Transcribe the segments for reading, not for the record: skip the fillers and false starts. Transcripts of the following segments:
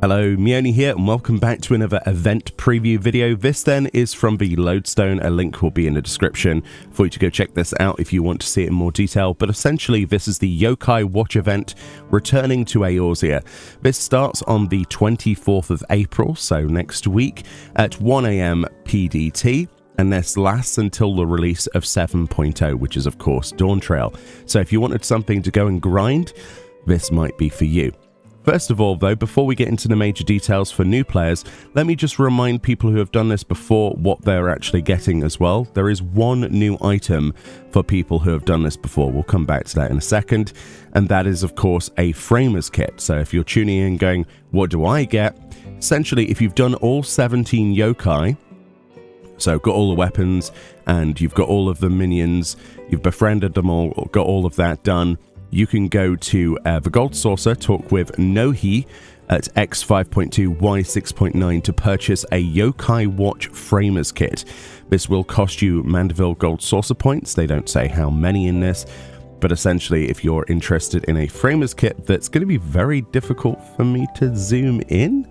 Hello, Meoni here, and welcome back to another event preview video. This then is from the Lodestone. A link will be in the description for you to go check this out if you want to see it in more detail. But essentially, this is the Yokai Watch event returning to Eorzea. This starts on the 24th of April, so next week, at 1 AM PDT. And this lasts until the release of 7.0, which is, of course, Dawn Trail. So if you wanted something to go and grind, this might be for you. First of all, though, before we get into the major details for new players, let me just remind people who have done this before what they're actually getting as well. There is one new item for people who have done this before. We'll come back to that in a second. And that is, of course, a Framer's Kit. So if you're tuning in going, what do I get? Essentially, if you've done all 17 Yokai, so got all the weapons and you've got all of the minions, you've befriended them all, got all of that done, you can go to the Gold Saucer, talk with Nohi at X5.2 Y6.9 to purchase a Yokai Watch Framers Kit. This will cost you Mandeville Gold Saucer points. They don't say how many in this, but essentially if you're interested in a Framers Kit that's going to be very difficult for me to zoom in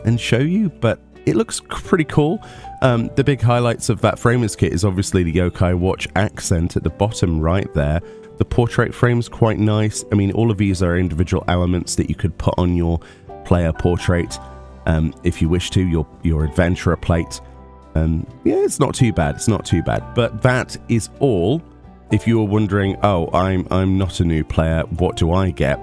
and show you, but it looks pretty cool. The big highlights of that Framers Kit is obviously the Yokai Watch accent at the bottom right there. The portrait frame's quite nice. I mean, all of these are individual elements that you could put on your player portrait if you wish to, your adventurer plate. Yeah, it's not too bad. It's not too bad. But that is all. If you were wondering, oh, I'm not a new player, what do I get?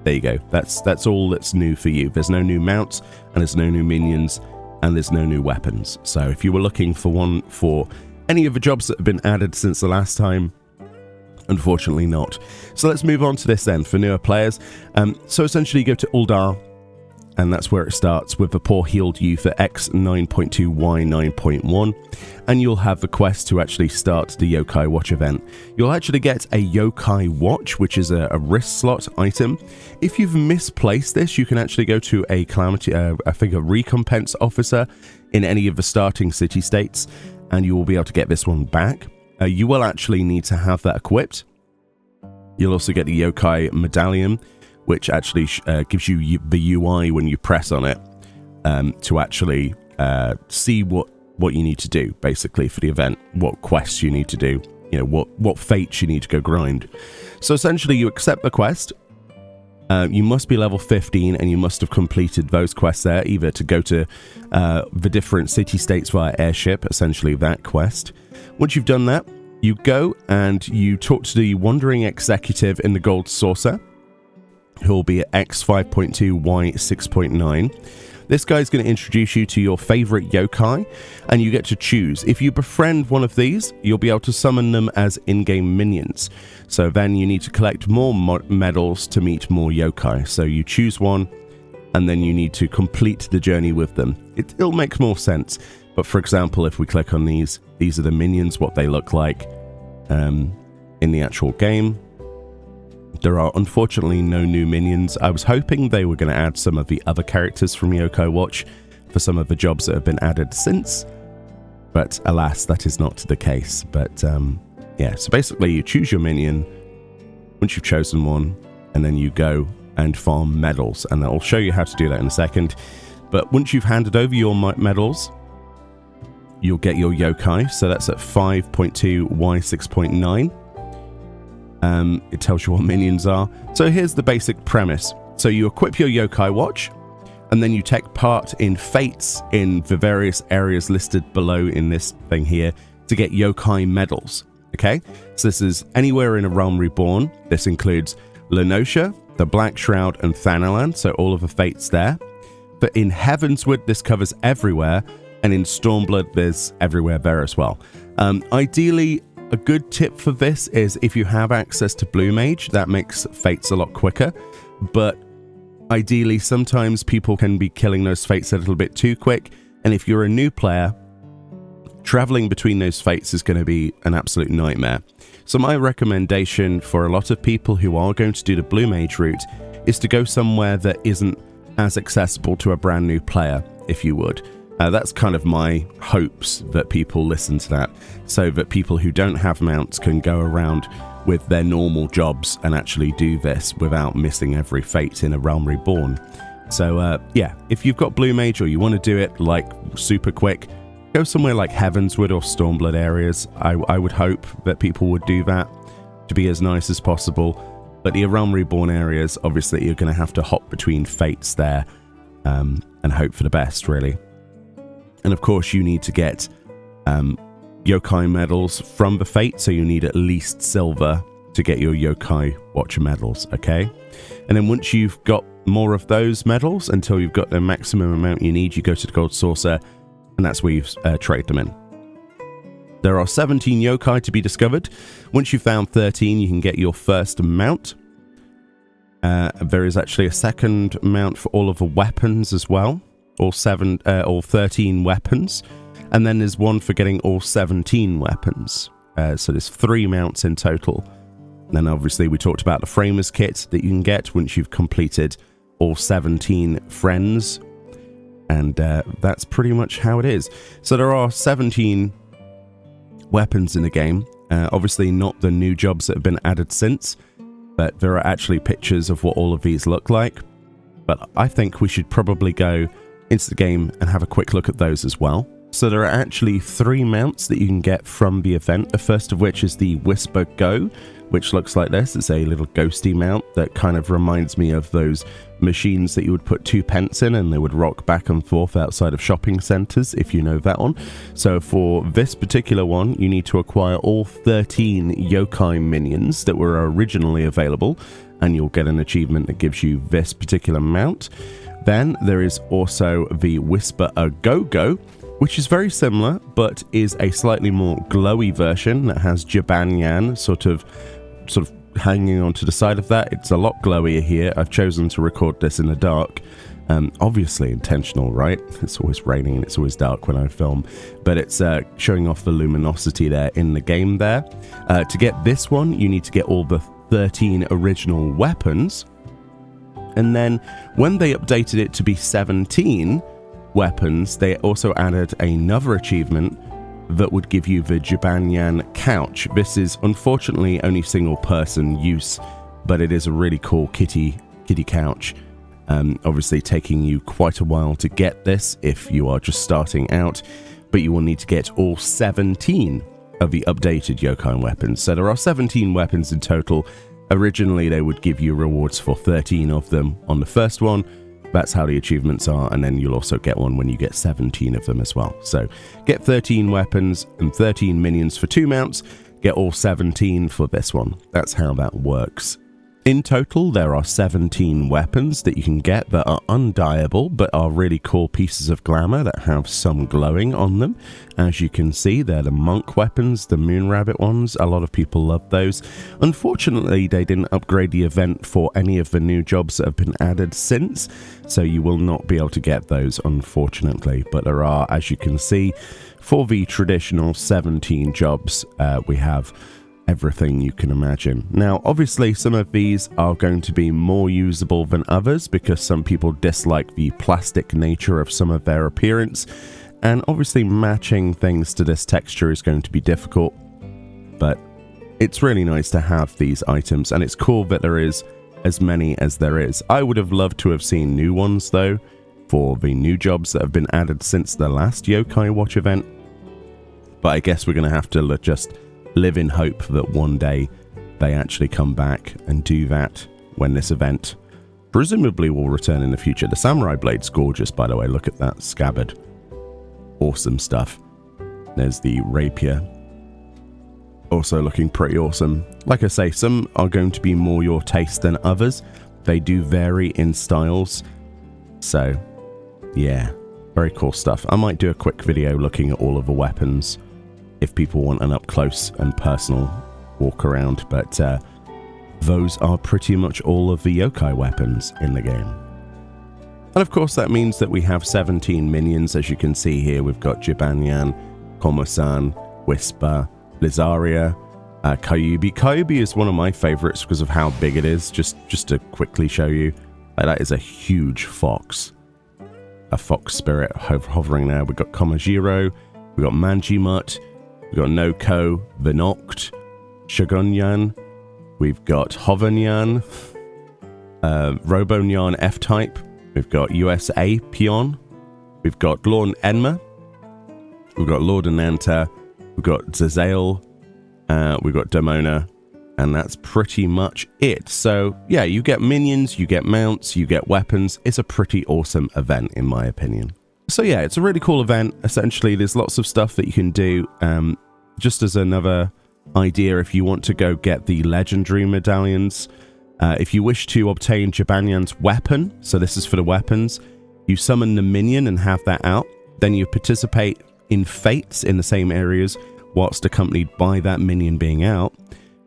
There you go. That's all that's new for you. There's no new mounts, and there's no new minions, and there's no new weapons. So if you were looking for one for any of the jobs that have been added since the last time, unfortunately not. So let's move on to this then for newer players. So essentially you go to Uldar, and that's where it starts with the Poor Healed Youth at X9.2 Y9.1, and you'll have the quest to actually start the Yokai Watch event. You'll actually get a Yokai Watch, which is a wrist slot item. If you've misplaced this, you can actually go to a calamity, I think a recompense officer in any of the starting city states, and you will be able to get this one back. You will actually need to have that equipped. You'll also get the Yokai Medallion, which actually gives you the UI when you press on it to actually see what you need to do, basically, for the event, what quests you need to do, you know, what fates you need to go grind. So essentially, you accept the quest. You must be level 15, and you must have completed those quests there, either to go to the different city-states via airship, essentially that quest. Once you've done that, you go and you talk to the Wandering Executive in the Gold Saucer, who will be at X5.2 Y6.9. This guy's going to introduce you to your favorite yokai, and you get to choose. If you befriend one of these, you'll be able to summon them as in-game minions. So then you need to collect more medals to meet more yokai. So you choose one, and then you need to complete the journey with them. It'll make more sense. But for example, if we click on these are the minions, what they look like in the actual game. There are unfortunately no new minions. I was hoping they were going to add some of the other characters from Yokai Watch for some of the jobs that have been added since, but alas, that is not the case. But yeah, so basically you choose your minion once you've chosen one, and then you go and farm medals, and I'll show you how to do that in a second. But once you've handed over your medals, you'll get your yokai, so that's at 5.2 Y6.9. It tells you what minions are. So here's the basic premise. So you equip your Yokai Watch, and then you take part in fates in the various areas listed below in this thing here to get Yokai medals. Okay, so this is anywhere in A Realm Reborn. This includes Lenosha, the Black Shroud, and Thanalan, so all of the fates there. But in Heavenswood, this covers everywhere, and in Stormblood, there's everywhere there as well. Ideally, a good tip for this is if you have access to Blue Mage, that makes fates a lot quicker. But ideally, sometimes people can be killing those fates a little bit too quick. And if you're a new player, traveling between those fates is going to be an absolute nightmare. So my recommendation for a lot of people who are going to do the Blue Mage route is to go somewhere that isn't as accessible to a brand new player, if you would. That's kind of my hopes, that people listen to that, so that people who don't have mounts can go around with their normal jobs and actually do this without missing every fate in A Realm Reborn. So yeah, if you've got Blue Mage or you want to do it like super quick, go somewhere like Heavenswood or Stormblood areas. I would hope that people would do that to be as nice as possible. But the A Realm Reborn areas, obviously you're going to have to hop between fates there and hope for the best, really. And of course you need to get Yokai medals from the fate, so you need at least silver to get your Yokai Watcher medals, okay? And then once you've got more of those medals, until you've got the maximum amount you need, you go to the Gold Saucer, and that's where you trade them in. There are 17 Yokai to be discovered. Once you've found 13, you can get your first mount. There is actually a second mount for all of the weapons as well. All 13 weapons. And then there's one for getting all 17 weapons. So there's 3 mounts in total. And then obviously we talked about the Framers kit that you can get once you've completed all 17 friends. And that's pretty much how it is. So there are 17 weapons in the game. Obviously not the new jobs that have been added since, but there are actually pictures of what all of these look like. But I think we should probably go into the game and have a quick look at those as well. So there are actually 3 mounts that you can get from the event, the first of which is the Whisper Go, which looks like this. It's a little ghosty mount that kind of reminds me of those machines that you would put 2 pence in and they would rock back and forth outside of shopping centres, if you know that one. So for this particular one, you need to acquire all 13 Yokai minions that were originally available, and you'll get an achievement that gives you this particular mount. Then there is also the Whisper A Go-Go, which is very similar, but is a slightly more glowy version that has Jibanyan sort of hanging onto the side of that. It's a lot glowier here. I've chosen to record this in the dark. Obviously intentional, right? It's always raining and it's always dark when I film, but it's showing off the luminosity there in the game there. To get this one, you need to get all the 13 original weapons. And then when they updated it to be 17 weapons, they also added another achievement that would give you the Jibanyan couch. This is unfortunately only single person use, but it is a really cool kitty couch. Obviously taking you quite a while to get this if you are just starting out, but you will need to get all 17 of the updated Yokai weapons. So there are 17 weapons in total. Originally they would give you rewards for 13 of them on the first one. That's how the achievements are, and then you'll also get one when you get 17 of them as well. So get 13 weapons and 13 minions for 2 mounts, get all 17 for this one. That's how that works. In total, there are 17 weapons that you can get that are undieable, but are really cool pieces of glamour that have some glowing on them. As you can see, they're the monk weapons, the moon rabbit ones. A lot of people love those. Unfortunately, they didn't upgrade the event for any of the new jobs that have been added since, so you will not be able to get those, unfortunately. But there are, as you can see, for the traditional 17 jobs, we have everything you can imagine. Now, obviously, some of these are going to be more usable than others because some people dislike the plastic nature of some of their appearance, and obviously matching things to this texture is going to be difficult, but it's really nice to have these items, and it's cool that there is as many as there is. I would have loved to have seen new ones, though, for the new jobs that have been added since the last Yokai Watch event, but I guess we're going to have to just live in hope that one day they actually come back and do that when this event presumably will return in the future. The samurai blade's gorgeous, by the way. Look at that scabbard. Awesome stuff. There's the rapier. Also looking pretty awesome. Like I say, some are going to be more your taste than others. They do vary in styles. So, yeah, very cool stuff. I might do a quick video looking at all of the weapons if people want an up-close and personal walk around, but those are pretty much all of the Yokai weapons in the game. And of course that means that we have 17 minions. As you can see here, we've got Jibanyan, Komo-san, Whisper, Lizaria, Kyubi. Kyubi is one of my favorites because of how big it is. Just to quickly show you, that is a huge fox. A fox spirit hovering there. We've got Komajiro, we've got Manjimut, we've got Noko, Vinoct, Shogunyan, We've got Hovernyan, Robonyan F-Type. We've got USA Pion. We've got Lorn Enma. We've got Lord Ananta. We've got Zazael. We've got Demona. And that's pretty much it. So, yeah, you get minions, you get mounts, you get weapons. It's a pretty awesome event, in my opinion. So, yeah, it's a really cool event. Essentially, there's lots of stuff that you can do. Just as another idea, if you want to go get the legendary medallions, if you wish to obtain Jibanyan's weapon, so this is for the weapons, you summon the minion and have that out. Then you participate in fates in the same areas whilst accompanied by that minion being out.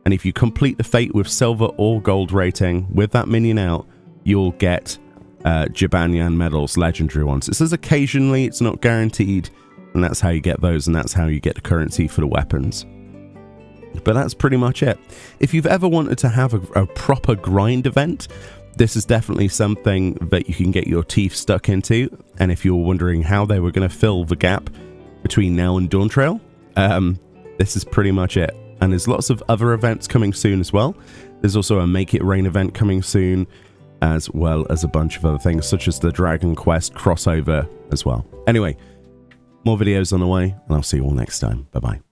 And if you complete the fate with silver or gold rating with that minion out, you'll get Jibanyan medals, legendary ones. It says occasionally, it's not guaranteed, and that's how you get those, and that's how you get the currency for the weapons. But that's pretty much it. If you've ever wanted to have a proper grind event, this is definitely something that you can get your teeth stuck into. And if you're wondering how they were going to fill the gap between now and Dawntrail, this is pretty much it. And there's lots of other events coming soon as well. There's also a Make It Rain event coming soon, as well as a bunch of other things, such as the Dragon Quest crossover as well. Anyway, more videos on the way, and I'll see you all next time. Bye-bye.